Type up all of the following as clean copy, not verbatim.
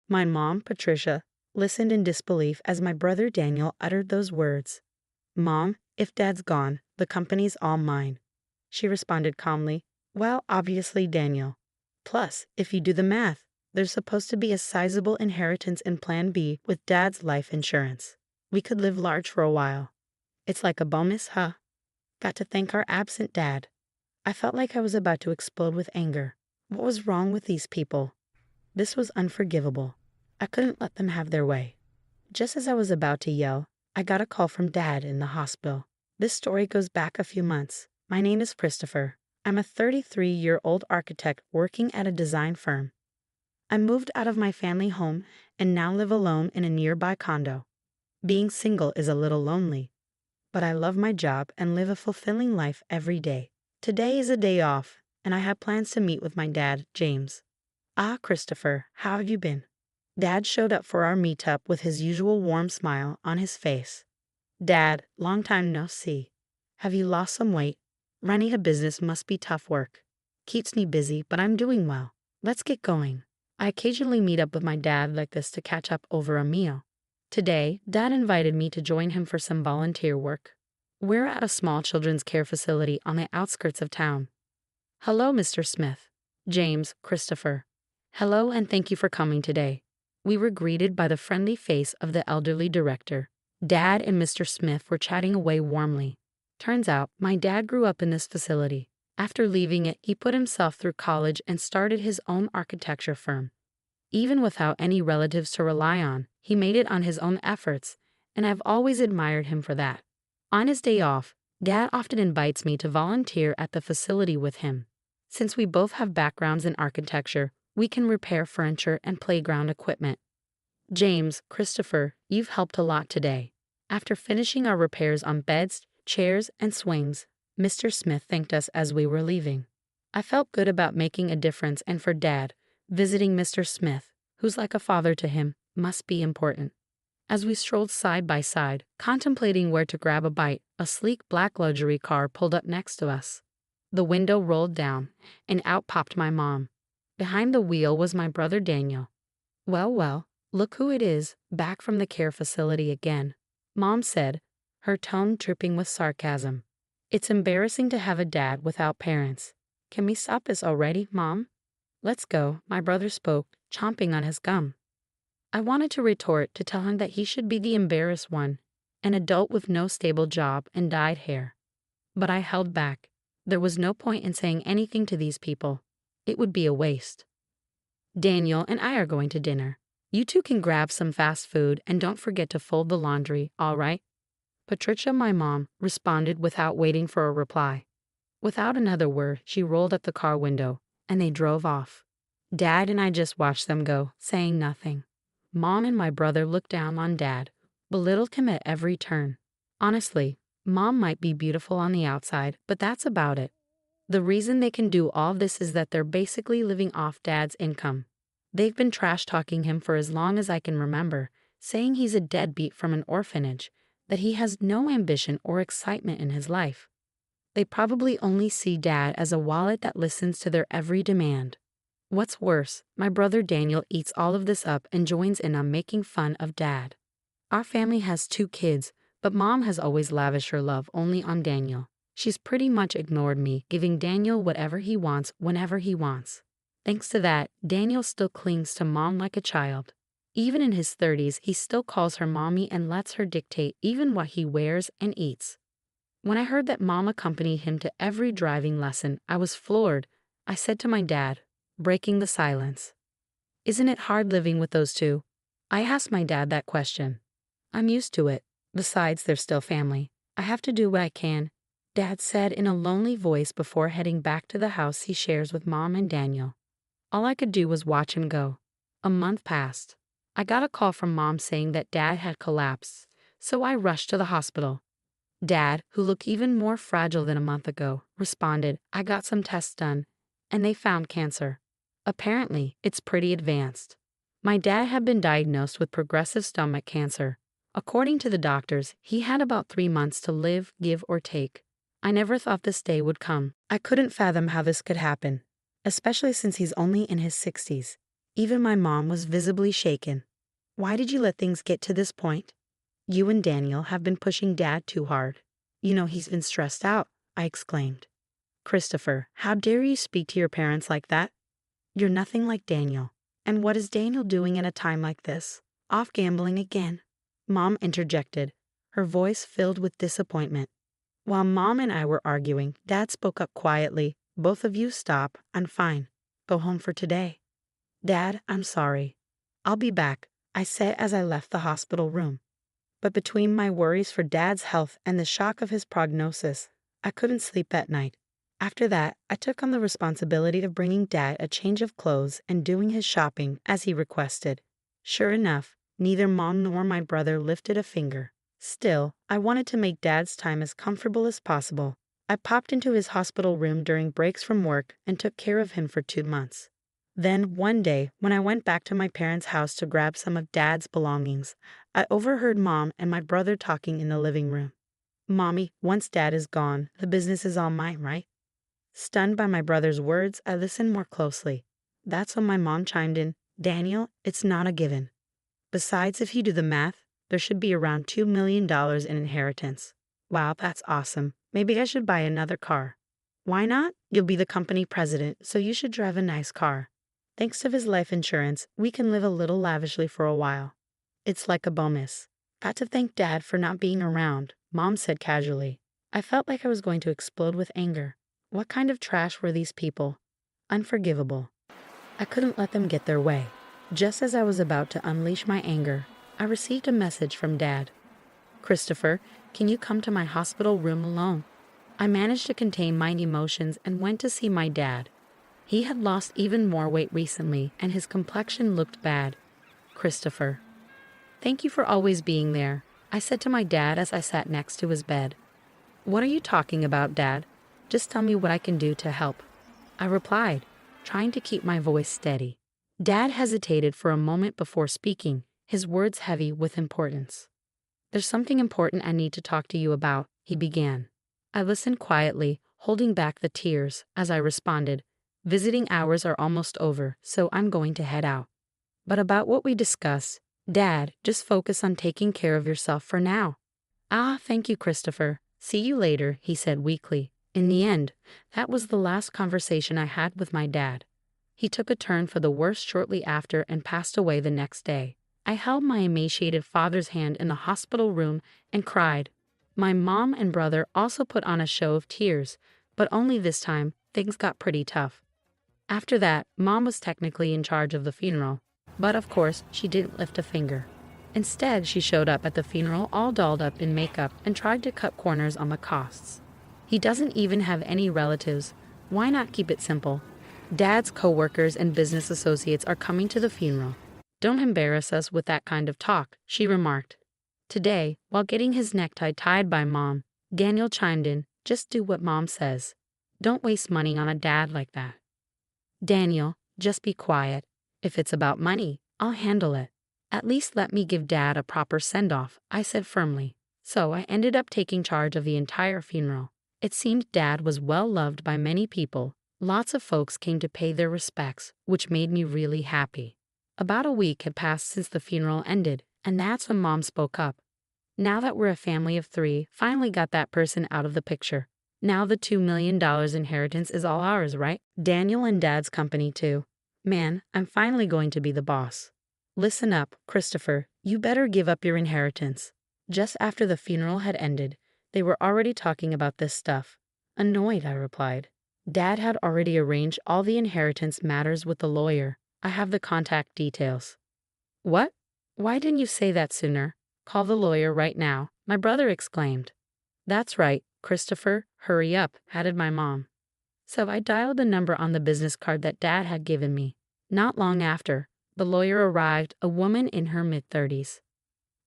My mom, Patricia, listened in disbelief as my brother Daniel uttered those words. "Mom, if Dad's gone, the company's all mine," she responded calmly. "Well, obviously, Daniel. Plus, if you do the math, there's supposed to be a sizable inheritance in Plan B with Dad's life insurance. We could live large for a while. It's like a bonus, huh? Got to thank our absent Dad." I felt like I was about to explode with anger. What was wrong with these people? This was unforgivable. I couldn't let them have their way. Just as I was about to yell, I got a call from Dad in the hospital. This story goes back a few months. My name is Christopher. I'm a 33-year-old architect working at a design firm. I moved out of my family home and now live alone in a nearby condo. Being single is a little lonely, but I love my job and live a fulfilling life every day. Today is a day off, and I had plans to meet with my dad, James. "Ah, Christopher, how have you been?" Dad showed up for our meetup with his usual warm smile on his face. "Dad, long time no see. Have you lost some weight? Running a business must be tough work. Keeps me busy, but I'm doing well. Let's get going." I occasionally meet up with my dad like this to catch up over a meal. Today, Dad invited me to join him for some volunteer work. We're at a small children's care facility on the outskirts of town. "Hello, Mr. Smith." "James, Christopher." "Hello, and thank you for coming today." We were greeted by the friendly face of the elderly director. Dad and Mr. Smith were chatting away warmly. Turns out, my dad grew up in this facility. After leaving it, he put himself through college and started his own architecture firm. Even without any relatives to rely on, he made it on his own efforts, and I've always admired him for that. On his day off, Dad often invites me to volunteer at the facility with him. Since we both have backgrounds in architecture, we can repair furniture and playground equipment. "James, Christopher, you've helped a lot today." After finishing our repairs on beds, chairs, and swings, Mr. Smith thanked us as we were leaving. I felt good about making a difference, and for Dad, visiting Mr. Smith, who's like a father to him, must be important. As we strolled side by side, contemplating where to grab a bite, a sleek black luxury car pulled up next to us. The window rolled down, and out popped my mom. Behind the wheel was my brother Daniel. "Well, well, look who it is, back from the care facility again," Mom said, her tone dripping with sarcasm. "It's embarrassing to have a dad without parents. Can we stop this already, Mom?" "Let's go," my brother spoke, chomping on his gum. I wanted to retort to tell him that he should be the embarrassed one, an adult with no stable job and dyed hair. But I held back. There was no point in saying anything to these people. It would be a waste. "Daniel and I are going to dinner. You two can grab some fast food and don't forget to fold the laundry, all right?" Patricia, my mom, responded without waiting for a reply. Without another word, she rolled up the car window, and they drove off. Dad and I just watched them go, saying nothing. Mom and my brother looked down on Dad, belittled him at every turn. Honestly, Mom might be beautiful on the outside, but that's about it. The reason they can do all this is that they're basically living off Dad's income. They've been trash-talking him for as long as I can remember, saying he's a deadbeat from an orphanage, that he has no ambition or excitement in his life. They probably only see Dad as a wallet that listens to their every demand. What's worse, my brother Daniel eats all of this up and joins in on making fun of Dad. Our family has 2 kids, but Mom has always lavished her love only on Daniel. She's pretty much ignored me, giving Daniel whatever he wants whenever he wants. Thanks to that, Daniel still clings to Mom like a child. Even in his 30s, he still calls her mommy and lets her dictate even what he wears and eats. When I heard that Mom accompanied him to every driving lesson, I was floored. I said to my dad, breaking the silence, "Isn't it hard living with those two?" I asked my dad that question. "I'm used to it. Besides, they're still family. I have to do what I can," Dad said in a lonely voice before heading back to the house he shares with Mom and Daniel. All I could do was watch him go. A month passed. I got a call from Mom saying that Dad had collapsed, so I rushed to the hospital. Dad, who looked even more fragile than a month ago, responded, "I got some tests done, and they found cancer. Apparently, it's pretty advanced." My dad had been diagnosed with progressive stomach cancer. According to the doctors, he had about 3 months to live, give or take. I never thought this day would come. I couldn't fathom how this could happen, especially since he's only in his 60s. Even my mom was visibly shaken. Why did you let things get to this point? You and Daniel have been pushing Dad too hard. You know he's been stressed out, I exclaimed. Christopher, how dare you speak to your parents like that? You're nothing like Daniel. And what is Daniel doing in a time like this? Off gambling again. Mom interjected, her voice filled with disappointment. While Mom and I were arguing, Dad spoke up quietly. Both of you stop. I'm fine. Go home for today. Dad, I'm sorry. I'll be back, I said as I left the hospital room. But between my worries for Dad's health and the shock of his prognosis, I couldn't sleep at night. After that, I took on the responsibility of bringing Dad a change of clothes and doing his shopping as he requested. Sure enough, neither Mom nor my brother lifted a finger. Still, I wanted to make Dad's time as comfortable as possible. I popped into his hospital room during breaks from work and took care of him for 2 months. Then, one day, when I went back to my parents' house to grab some of Dad's belongings, I overheard Mom and my brother talking in the living room. Mommy, once Dad is gone, the business is all mine, right? Stunned by my brother's words, I listened more closely. That's when my mom chimed in, Daniel, it's not a given. Besides, if you do the math, there should be around $2 million in inheritance. Wow, that's awesome. Maybe I should buy another car. Why not? You'll be the company president, so you should drive a nice car. Thanks to his life insurance, we can live a little lavishly for a while. It's like a bonus. Got to thank Dad for not being around, Mom said casually. I felt like I was going to explode with anger. What kind of trash were these people? Unforgivable. I couldn't let them get their way. Just as I was about to unleash my anger, I received a message from Dad. Christopher, can you come to my hospital room alone? I managed to contain my emotions and went to see my dad. He had lost even more weight recently and his complexion looked bad. Christopher. Thank you for always being there, I said to my dad as I sat next to his bed. What are you talking about, Dad? Just tell me what I can do to help. I replied, trying to keep my voice steady. Dad hesitated for a moment before speaking, his words heavy with importance. There's something important I need to talk to you about, he began. I listened quietly, holding back the tears, as I responded, visiting hours are almost over, so I'm going to head out. But about what we discussed, Dad, just focus on taking care of yourself for now. Ah, thank you, Christopher. See you later, he said weakly. In the end, that was the last conversation I had with my dad. He took a turn for the worse shortly after and passed away the next day. I held my emaciated father's hand in the hospital room and cried. My mom and brother also put on a show of tears, but only this time things got pretty tough. After that, Mom was technically in charge of the funeral, but of course she didn't lift a finger. Instead, she showed up at the funeral all dolled up in makeup and tried to cut corners on the costs. He doesn't even have any relatives. Why not keep it simple? Dad's co-workers and business associates are coming to the funeral. Don't embarrass us with that kind of talk, she remarked. Today, while getting his necktie tied by Mom, Daniel chimed in, just do what Mom says. Don't waste money on a dad like that. Daniel, just be quiet. If it's about money, I'll handle it. At least let me give Dad a proper send-off, I said firmly. So I ended up taking charge of the entire funeral. It seemed Dad was well loved by many people. Lots of folks came to pay their respects, which made me really happy. About a week had passed since the funeral ended, and that's when Mom spoke up. Now that we're a family of 3, finally got that person out of the picture. Now the $2 million inheritance is all ours, right? Daniel and Dad's company too. Man, I'm finally going to be the boss. Listen up, Christopher, you better give up your inheritance. Just after the funeral had ended, they were already talking about this stuff. Annoyed, I replied. Dad had already arranged all the inheritance matters with the lawyer. I have the contact details. What? Why didn't you say that sooner? Call the lawyer right now, my brother exclaimed. That's right, Christopher, hurry up, added my mom. So I dialed the number on the business card that Dad had given me. Not long after, the lawyer arrived, a woman in her mid-30s.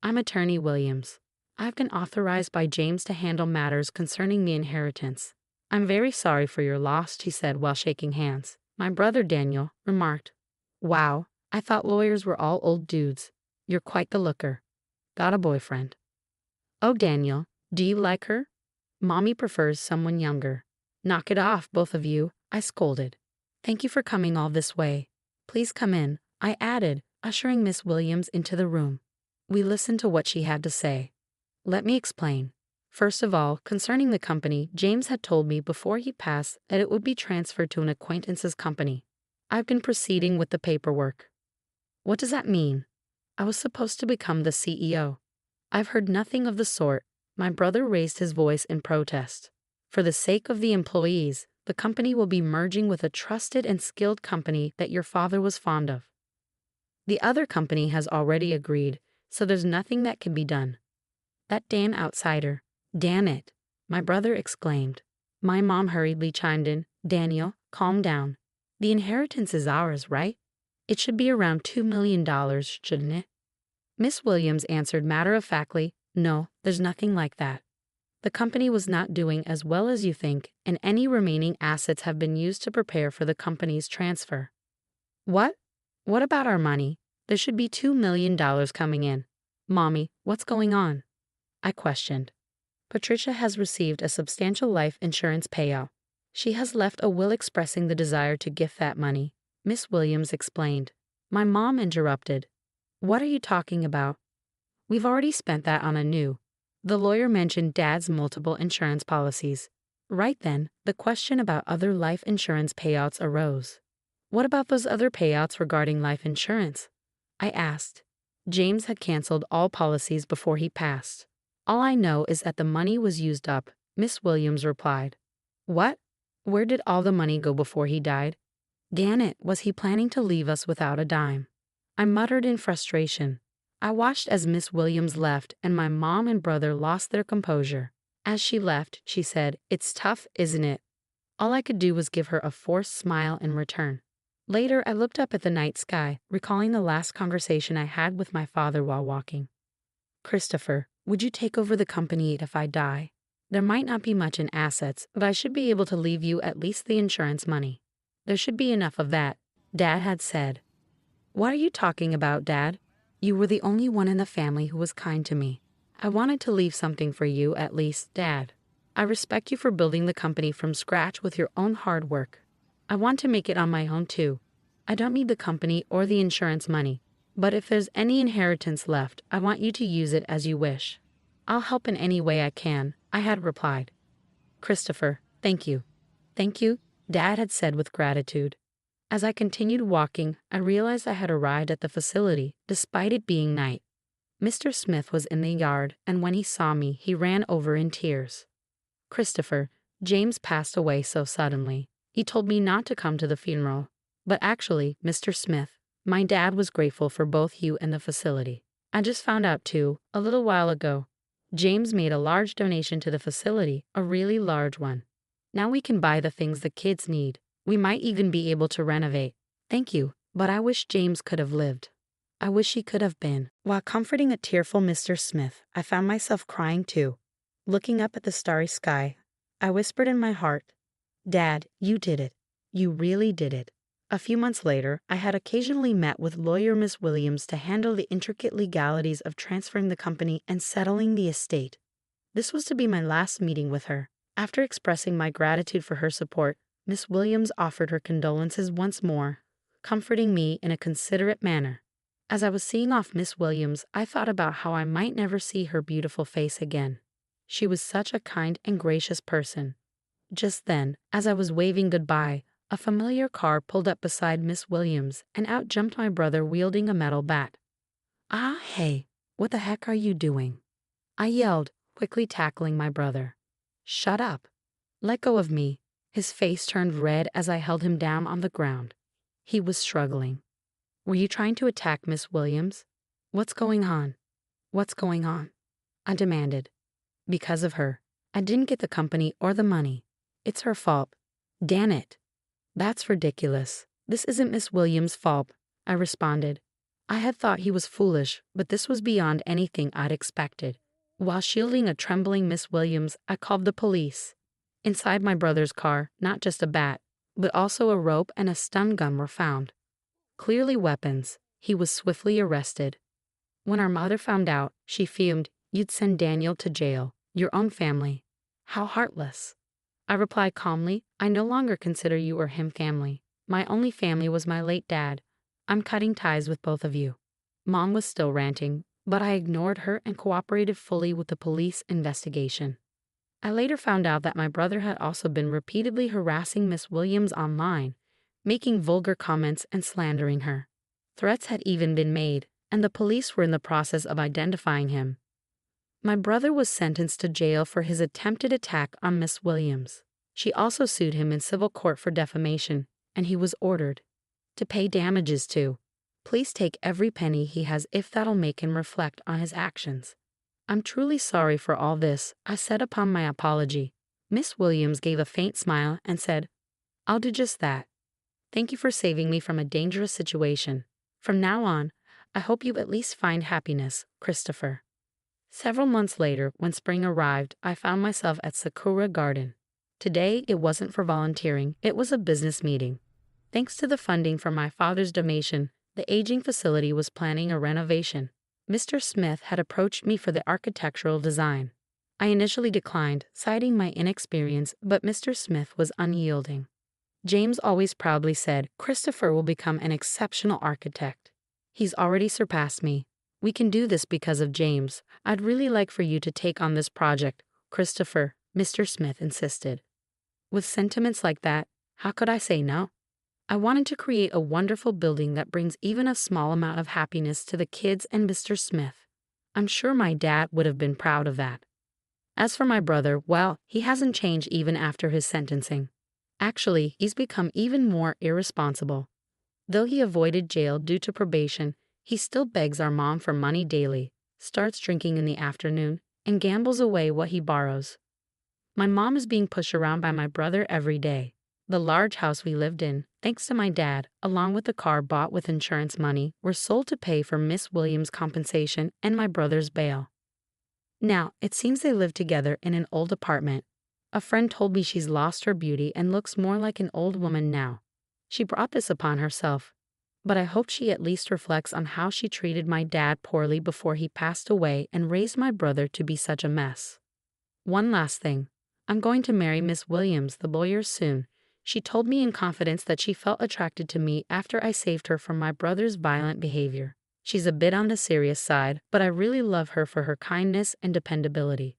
I'm Attorney Williams. I've been authorized by James to handle matters concerning the inheritance. I'm very sorry for your loss, he said while shaking hands. My brother Daniel remarked, Wow, I thought lawyers were all old dudes. You're quite the looker. Got a boyfriend. Oh, Daniel, do you like her? Mommy prefers someone younger. Knock it off, both of you, I scolded. Thank you for coming all this way. Please come in. I added, ushering Miss Williams into the room. We listened to what she had to say. Let me explain. First of all, concerning the company, James had told me before he passed that it would be transferred to an acquaintance's company. I've been proceeding with the paperwork. What does that mean? I was supposed to become the CEO. I've heard nothing of the sort. My brother raised his voice in protest. For the sake of the employees, the company will be merging with a trusted and skilled company that your father was fond of. The other company has already agreed, so there's nothing that can be done. That damn outsider. Damn it, my brother exclaimed. My mom hurriedly chimed in, Daniel, calm down. The inheritance is ours, right? It should be around $2 million, shouldn't it? Miss Williams answered matter-of-factly, no, there's nothing like that. The company was not doing as well as you think, and any remaining assets have been used to prepare for the company's transfer. What? What about our money? There should be $2 million coming in. Mommy, what's going on? I questioned. Patricia has received a substantial life insurance payout. She has left a will expressing the desire to gift that money, Miss Williams explained. My mom interrupted. What are you talking about? We've already spent that on a new. The lawyer mentioned Dad's multiple insurance policies. Right then, the question about other life insurance payouts arose. What about those other payouts regarding life insurance? I asked. James had canceled all policies before he passed. All I know is that the money was used up, Miss Williams replied. What? Where did all the money go before he died? Damn it, was he planning to leave us without a dime? I muttered in frustration. I watched as Miss Williams left and my mom and brother lost their composure. As she left, she said, It's tough, isn't it? All I could do was give her a forced smile in return. Later, I looked up at the night sky, recalling the last conversation I had with my father while walking. Christopher, would you take over the company if I die? There might not be much in assets, but I should be able to leave you at least the insurance money. There should be enough of that, Dad had said. What are you talking about, Dad? You were the only one in the family who was kind to me. I wanted to leave something for you, at least, Dad. I respect you for building the company from scratch with your own hard work. I want to make it on my own too. I don't need the company or the insurance money, but if there's any inheritance left, I want you to use it as you wish. I'll help in any way I can, I had replied. Christopher, thank you. Thank you, Dad had said with gratitude. As I continued walking, I realized I had arrived at the facility, despite it being night. Mr. Smith was in the yard, and when he saw me, he ran over in tears. Christopher, James passed away so suddenly. He told me not to come to the funeral. But actually, Mr. Smith, my dad was grateful for both you and the facility. I just found out too, a little while ago. James made a large donation to the facility, a really large one. Now we can buy the things the kids need. We might even be able to renovate. Thank you, but I wish James could have lived. I wish he could have been. While comforting the tearful Mr. Smith, I found myself crying too. Looking up at the starry sky, I whispered in my heart, Dad, you did it. You really did it. A few months later, I had occasionally met with lawyer Miss Williams to handle the intricate legalities of transferring the company and settling the estate. This was to be my last meeting with her. After expressing my gratitude for her support, Miss Williams offered her condolences once more, comforting me in a considerate manner. As I was seeing off Miss Williams, I thought about how I might never see her beautiful face again. She was such a kind and gracious person. Just then, as I was waving goodbye, a familiar car pulled up beside Miss Williams, and out jumped my brother wielding a metal bat. Ah, hey, what the heck are you doing? I yelled, quickly tackling my brother. Shut up. Let go of me. His face turned red as I held him down on the ground. He was struggling. Were you trying to attack Miss Williams? What's going on? What's going on? I demanded. Because of her. I didn't get the company or the money. It's her fault. Damn it. That's ridiculous. This isn't Miss Williams' fault, I responded. I had thought he was foolish, but this was beyond anything I'd expected. While shielding a trembling Miss Williams, I called the police. Inside my brother's car, not just a bat, but also a rope and a stun gun were found. Clearly weapons. He was swiftly arrested. When our mother found out, she fumed, You'd send Daniel to jail, your own family. How heartless. I replied calmly, I no longer consider you or him family. My only family was my late dad. I'm cutting ties with both of you." Mom was still ranting, but I ignored her and cooperated fully with the police investigation. I later found out that my brother had also been repeatedly harassing Miss Williams online, making vulgar comments and slandering her. Threats had even been made, and the police were in the process of identifying him. My brother was sentenced to jail for his attempted attack on Miss Williams. She also sued him in civil court for defamation, and he was ordered to pay damages too. Please take every penny he has if that'll make him reflect on his actions. I'm truly sorry for all this, I said upon my apology. Miss Williams gave a faint smile and said, "I'll do just that. Thank you for saving me from a dangerous situation. From now on, I hope you at least find happiness, Christopher." Several months later, when spring arrived, I found myself at Sakura Garden. Today, it wasn't for volunteering, it was a business meeting. Thanks to the funding from my father's donation, the aging facility was planning a renovation. Mr. Smith had approached me for the architectural design. I initially declined, citing my inexperience, but Mr. Smith was unyielding. James always proudly said, "Christopher will become an exceptional architect. He's already surpassed me. We can do this because of James. I'd really like for you to take on this project, Christopher," Mr. Smith insisted. With sentiments like that, how could I say no? I wanted to create a wonderful building that brings even a small amount of happiness to the kids and Mr. Smith. I'm sure my dad would have been proud of that. As for my brother, well, he hasn't changed even after his sentencing. Actually, he's become even more irresponsible. Though he avoided jail due to probation, he still begs our mom for money daily, starts drinking in the afternoon, and gambles away what he borrows. My mom is being pushed around by my brother every day. The large house we lived in, thanks to my dad, along with the car bought with insurance money, were sold to pay for Miss Williams' compensation and my brother's bail. Now, it seems they live together in an old apartment. A friend told me she's lost her beauty and looks more like an old woman now. She brought this upon herself, but I hope she at least reflects on how she treated my dad poorly before he passed away and raised my brother to be such a mess. One last thing. I'm going to marry Miss Williams, the lawyer, soon. She told me in confidence that she felt attracted to me after I saved her from my brother's violent behavior. She's a bit on the serious side, but I really love her for her kindness and dependability.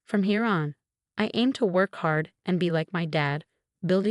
From here on, I aim to work hard and be like my dad, building